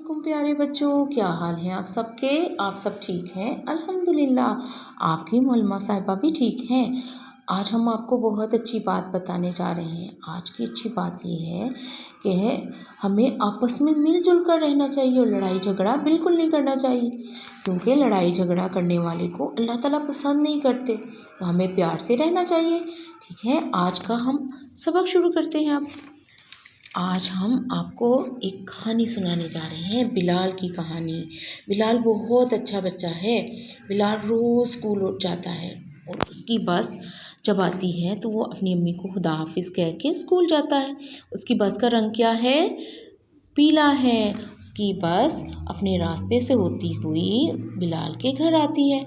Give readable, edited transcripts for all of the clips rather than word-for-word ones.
अस्सलामुअलैकुम प्यारे बच्चों, क्या हाल हैं आप सबके। आप सब ठीक हैं अल्हम्दुलिल्लाह। आपकी मोल्मा साहिबा भी ठीक हैं। आज हम आपको बहुत अच्छी बात बताने जा रहे हैं। आज की अच्छी बात ये है कि हमें आपस में मिलजुल कर रहना चाहिए और लड़ाई झगड़ा बिल्कुल नहीं करना चाहिए, क्योंकि लड़ाई झगड़ा करने वाले को अल्लाह ताला पसंद नहीं करते। तो हमें प्यार से रहना चाहिए। ठीक है, आज का हम सबक शुरू करते हैं। अब आज हम आपको एक कहानी सुनाने जा रहे हैं, बिलाल की कहानी। बिलाल बहुत अच्छा बच्चा है। बिलाल रोज़ स्कूल जाता है और उसकी बस जब आती है तो वो अपनी अम्मी को खुदा हाफिज़ कह के स्कूल जाता है। उसकी बस का रंग क्या है? पीला है। उसकी बस अपने रास्ते से होती हुई बिलाल के घर आती है।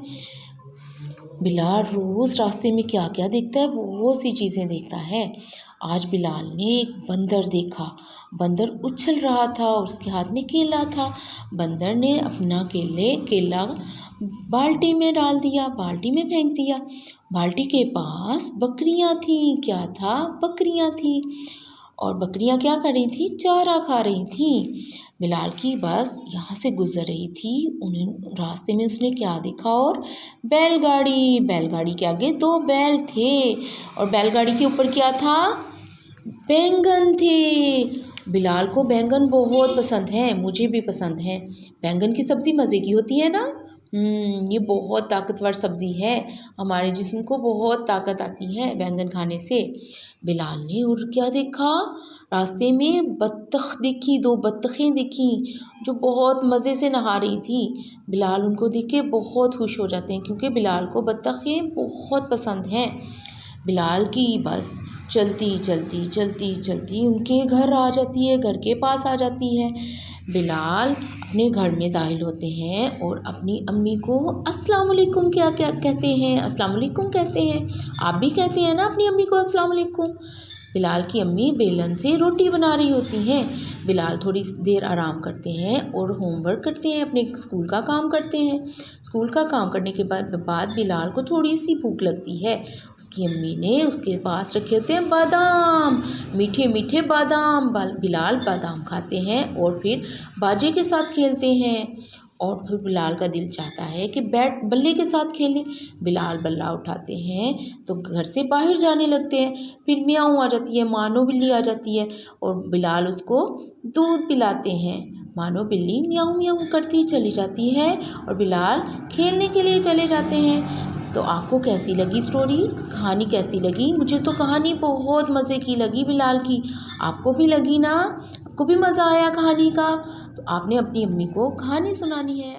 बिलाल रोज़ रास्ते में क्या क्या देखता है, बहुत सी चीज़ें देखता है। आज बिलाल ने एक बंदर देखा। बंदर उछल रहा था और उसके हाथ में केला था। बंदर ने अपना केला बाल्टी में डाल दिया, बाल्टी में फेंक दिया। बाल्टी के पास बकरियां थीं। क्या था? बकरियां थीं। और बकरियां क्या कर रही थी? चारा खा रही थीं। बिलाल की बस यहाँ से गुजर रही थी। उन्हें रास्ते में उसने क्या देखा? और बैलगाड़ी। बैलगाड़ी के आगे 2 बैल थे और बैलगाड़ी के ऊपर क्या था? बैंगन थे। बिलाल को बैंगन बहुत पसंद है, मुझे भी पसंद है। बैंगन की सब्ज़ी मज़े की होती है ना। ये बहुत ताकतवर सब्ज़ी है, हमारे जिस्म को बहुत ताकत आती है बैंगन खाने से। बिलाल ने और क्या देखा? रास्ते में बत्तख देखी, 2 बत्तखें देखी जो बहुत मज़े से नहा रही थी। बिलाल उनको देख के बहुत खुश हो जाते हैं, क्योंकि बिलाल को बत्तखें बहुत पसंद हैं। बिलाल की बस चलती चलती चलती चलती उनके घर आ जाती है, घर के पास आ जाती है। बिलाल अपने घर में दाखिल होते हैं और अपनी अम्मी को अस्सलाम वालेकुम क्या क्या कहते हैं, अस्सलाम वालेकुम कहते हैं। आप भी कहते हैं ना अपनी अम्मी को अस्सलाम वालेकुम। बिलाल की अम्मी बेलन से रोटी बना रही होती हैं। बिलाल थोड़ी देर आराम करते हैं और होमवर्क करते हैं, अपने स्कूल का काम करते हैं। स्कूल का काम करने के बाद बिलाल को थोड़ी सी भूख लगती है। उसकी अम्मी ने उसके पास रखे होते हैं बादाम, मीठे मीठे बादाम। बिलाल बादाम खाते हैं और फिर बाजे के साथ खेलते हैं। और फिर बिलाल का दिल चाहता है कि बैट बल्ले के साथ खेलें। बिलाल बल्ला उठाते हैं तो घर से बाहर जाने लगते हैं। फिर मियाऊँ आ जाती है, मानो बिल्ली आ जाती है और बिलाल उसको दूध पिलाते हैं। मानो बिल्ली मियाऊँ मियाऊँ करती चली जाती है और बिलाल खेलने के लिए चले जाते हैं। तो आपको कैसी लगी स्टोरी, कहानी कैसी लगी? मुझे तो कहानी बहुत मज़े की लगी बिलाल की। आपको भी लगी ना? आपको भी मज़ा आया कहानी का? तो आपने अपनी अम्मी को कहानी सुनानी है।